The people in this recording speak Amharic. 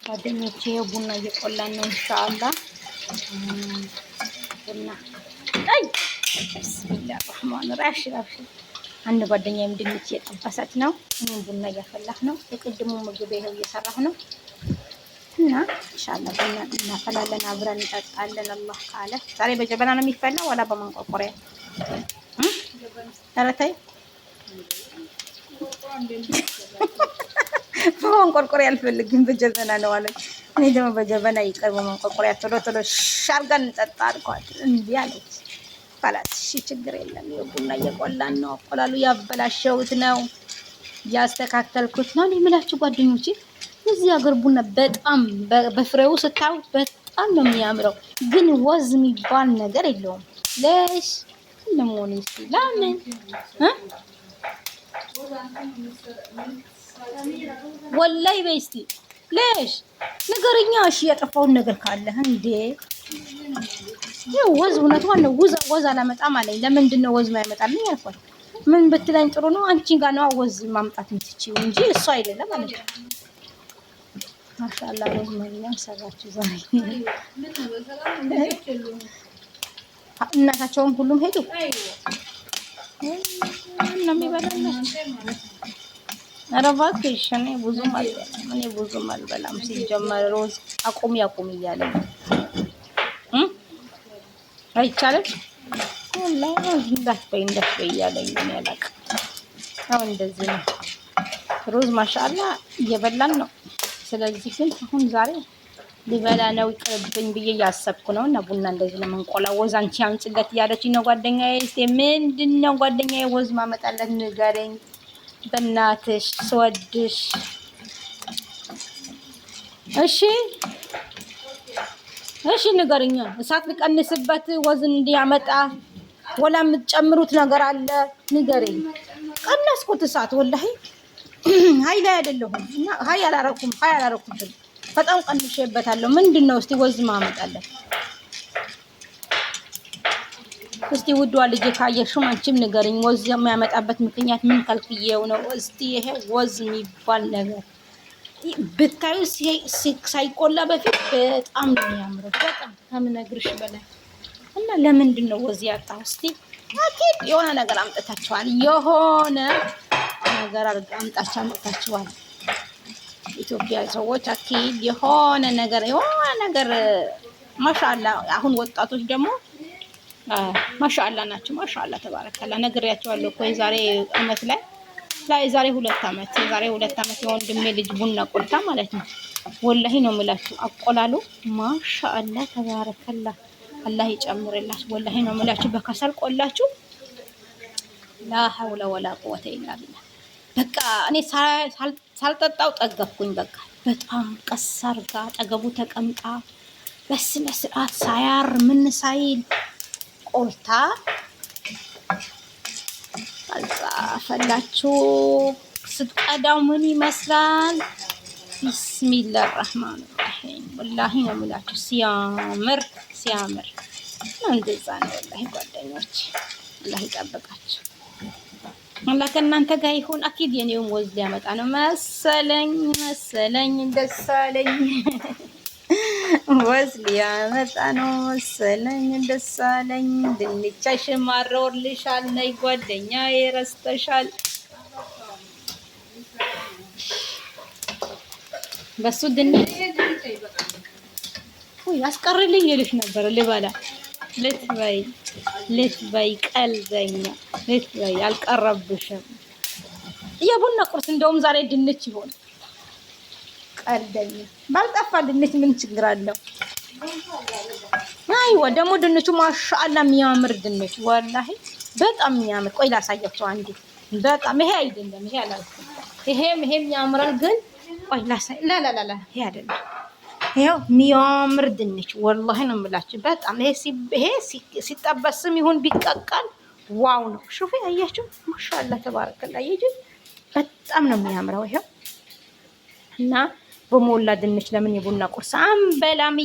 ጓደኞቼ ቡና እየቆላን ነው። ኢንሻአላህ ቡና አይ ቢስሚላህ ረህማን ረሂም። አንድ ጓደኛዬ ድንች እየጠበሰች ነው። እኔም ቡና እያፈላሁ ነው። የቅድሙ ምግብ ይኸው እየሰራሁ ነው እና ኢንሻአላህ ቡና እናፈላለን፣ አብረን እንጠጣለን። አላህ ካለ ዛሬ በጀበና ነው የሚፈላው ወላ በማንቆርቆሪያ? ኧረ ተይ በማንቆርቆሪያ አልፈልግም፣ በጀበና ነው አለች። እኔ ደግሞ በጀበና ይቀር በማንቆርቆሪያ ቶሎ ቶሎ ሻርጋን እንጠጣ አልኳት። እንዲህ አለች። ካላስ እሺ ችግር የለም። ቡና እየቆላን ነው። አቆላሉ ያበላሸሁት ነው ያስተካከልኩት ነው። እኔ የምላችሁ ጓደኞቼ የዚህ ሀገር ቡና በጣም በፍሬው ስታዩት በጣም ነው የሚያምረው፣ ግን ወዝ የሚባል ነገር የለውም። ለሽ ለሞኒ ለምን ወላይ በስቲ ለሽ ነገርኛ። እሺ ያጠፋውን ነገር ካለ እንዴ ወዝ እውነቷን ነው። ወዝ አላመጣም አለኝ። ለምንድን ነው ወዝ ማያመጣልኝ አልኳት። ምን ብትለኝ ጥሩ ነው አንቺ ጋር ነው ወዝ ማምጣት የምትችይው እንጂ እሱ አይደለም ማለት ነው። ማሻአላ ወዝ ማግኘት ሰራችሁ ዛሬ። እናታቸውም ሁሉም ሄዱ እና የሚበላላች። ኧረ እባክሽ እኔ ብዙም አልበላም። ሲጀመር ሮዝ አቁሚ እያለኝ አይቻልም ወላሂ እንዳትበይ እያለኝ ነው ያላቀ። አሁን እንደዚህ ነው ሮዝ ማሻአላ እየበላን ነው። ስለዚህ ግን አሁን ዛሬ ሊበላ ነው ይቅርብኝ ብዬ እያሰብኩ ነው። እና ቡና እንደዚህ ነው የምንቆላው። ወዝ አንቺ አምጪለት እያለችኝ ነው ጓደኛዬ። እስኪ ምንድን ነው ጓደኛዬ ወዝ ማመጣለት ንገረኝ በእናትሽ ስወድሽ። እሺ ንገርኛ። እሳት ልቀንስበት ወዝ እንዲያመጣ ወላ የምትጨምሩት ነገር አለ ንገረኝ። ቀነስኩት እሳት ወላሂ ሀይ ላይ አይደለሁም እና ሀይ አላረኩም በጣም ቀንሼበታለሁ። ምንድነው እስቲ ወዝ ማመጣለን? እስቲ ውዷ ልጅ ካየሽው አንቺም ንገረኝ። ወዝ የሚያመጣበት ምክንያት ምን ከልክዬው ነው? እስቲ ይሄ ወዝ የሚባል ነገር ብታዩ ሳይቆላ በፊት በጣም ነው የሚያምረው፣ በጣም ከምነግርሽ በላይ። እና ለምንድን ነው ወዝ ያጣው? እስቲ አኪድ የሆነ ነገር አምጥታችኋል፣ የሆነ ነገር አምጥታችኋል። ኢትዮጵያ ሰዎች አኪድ የሆነ ነገር ማሻአላ። አሁን ወጣቶች ደግሞ ማሻአላ ናቸው። ማሻአላ ተባረከላ። ነግሬያቸዋለሁ እኮ የዛሬ አመት የዛሬ ሁለት አመት የወንድሜ ልጅ ቡና ቆልታ ማለት ነው። ወላሂ ነው የምላችሁ አቆላሉ ማሻአላ ተባረከላ። አላህ ይጨምርላት። ወላሂ ነው የምላችሁ በከሰል ቆላችሁ ላ ሐውለ ወላ ቁወተ ኢላ ቢላህ። በቃ እኔ ሳልጠጣው ጠገብኩኝ። በቃ በጣም ቀሳር ጋር አጠገቡ ተቀምጣ በስነ ስርዓት ሳያር ምን ሳይል ቆልታ አልጻፈላችሁ። ስትቀዳው ምን ይመስላል? ቢስሚላህ ረህማን ረሂም። ወላሂ ነው የምላችሁ ሲያምር እንደዛ ነው ወላሂ ጓደኞች። አላህ ይጠብቃችሁ። አላህ ከእናንተ ጋር ይሁን። አኪድ የኔውም ወዝ ሊያመጣ ነው መሰለኝ ደሳለኝ ወዝ ሊያመጣ ነው መሰለኝ ደሳለኝ። ድንቻሽን ማረውልሻል ነይ ጓደኛዬ ረስተሻል። በሱ ድንች አስቀርልኝ ይልሽ ነበር። ልበላ ልትበይ ቀልደኛ ልትበይ አልቀረብሽም። የቡና ቁርስ እንደውም ዛሬ ድንች ይሆን ቀልደኛ። ባልጠፋ ድንች ምን ችግር አለው? አይዋ ደግሞ ድንቹ ማሻአላ የሚያምር ድንች ወላሂ በጣም የሚያምር። ቆይ ላሳያቸው አንዴ። በጣም ይሄ አይደለም ይሄ አላልኩም። ይሄም ያምራል ግን ቆይ ላሳይ። ላ ይሄ አይደለም። ይሄው የሚያምር ድንች ወላሂ ነው የምላችሁ። በጣም ይሄ ሲጠበስም ይሁን ቢቀቀል ዋው ነው። ሹፊ አያችሁ ማሻአላ ተባረከላ። ይጂ በጣም ነው የሚያምረው። ይሄው እና በሞላ ድንች ለምን የቡና ቁርስ አንበላም?